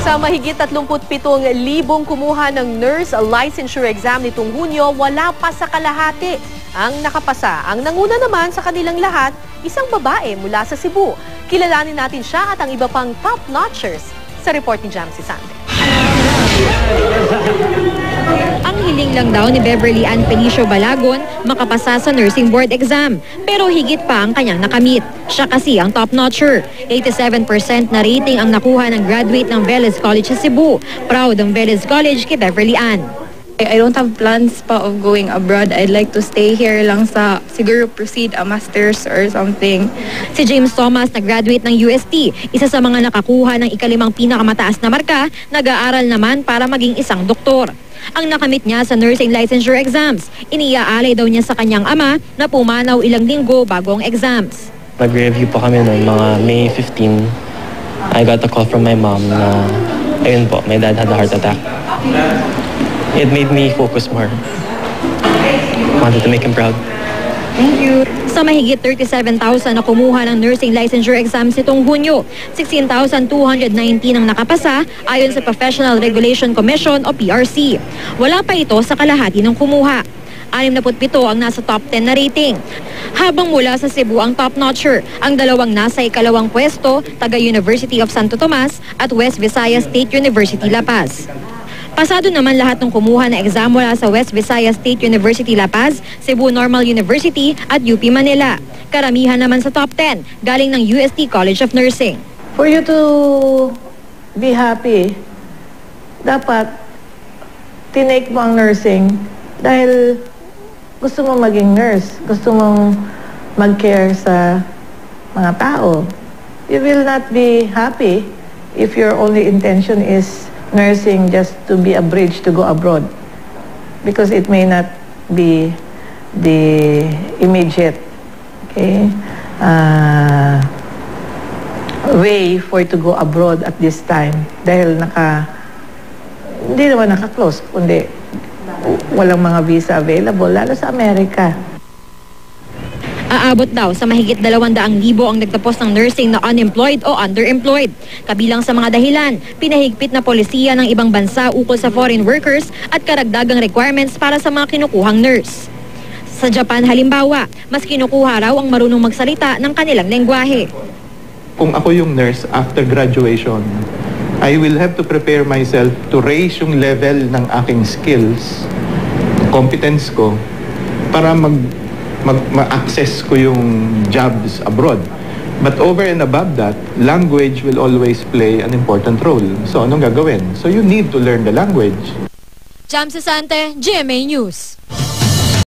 Sa mahigit 37,000 kumuha ng nurse licensure exam nitong Hunyo, wala pa sa kalahati ang nakapasa. Ang nanguna naman sa kanilang lahat, isang babae mula sa Cebu. Kilalanin natin siya at ang iba pang top-notchers sa report ni Jamsi Sante. Ang hiling lang daw ni Beverly Ann Penicio Balagon makapasa sa nursing board exam. Pero higit pa ang kanyang nakamit. Siya kasi ang top-notcher. 87% na rating ang nakuha ng graduate ng Velez College sa Cebu. Proud ang Velez College kay Beverly Ann. I don't have plans pa of going abroad. I'd like to stay here lang sa, siguro proceed a master's or something. Si James Thomas na graduate ng UST, isa sa mga nakakuha ng ika-5 pinakamataas na marka, nag-aaral naman para maging isang doktor. Ang nakamit niya sa nursing licensure exams, iniaalay daw niya sa kanyang ama na pumanaw ilang linggo bago ang exams. Nag-review pa kami noon, mga May 15. I got a call from my mom na, ayun po, my dad had a heart attack. It made me focus more. Wanted to make him proud. Thank you. Sa mahigit 37,000 na kumuha ng nursing licensure exams itong Hunyo, 16,219 ang nakapasa ayon sa Professional Regulation Commission o PRC. Wala pa ito sa kalahati ng kumuha. 67 ang nasa top 10 na rating. Habang mula sa Cebu ang top-notcher, ang dalawang nasa ikalawang pwesto, taga University of Santo Tomas at West Visayas State University La Paz. Pasado naman lahat ng kumuha na exam mula sa West Visayas State University La Paz, Cebu Normal University at UP Manila. Karamihan naman sa top 10 galing ng UST College of Nursing. For you to be happy, dapat tinake mo ang nursing dahil gusto mo maging nurse, gusto mong mag-care sa mga tao. You will not be happy if your only intention is nursing just to be a bridge to go abroad, because it may not be the immediate way for you to go abroad at this time dahil hindi naman naka-close, kundi walang mga visa available, lalo sa Amerika. Aabot daw sa mahigit 200,000 ang nagtapos ng nursing na unemployed o underemployed. Kabilang sa mga dahilan, pinahigpit na polisiya ng ibang bansa ukol sa foreign workers at karagdagang requirements para sa mga kinukuhang nurse. Sa Japan halimbawa, mas kinukuha raw ang marunong magsalita ng kanilang lengguwahe. Kung ako yung nurse after graduation, I will have to prepare myself to raise yung level ng aking skills, competence ko, para ma-access ko yung jobs abroad. But over and above that, language will always play an important role. So anong gagawin? So you need to learn the language. Jamsi Sante, GMA News.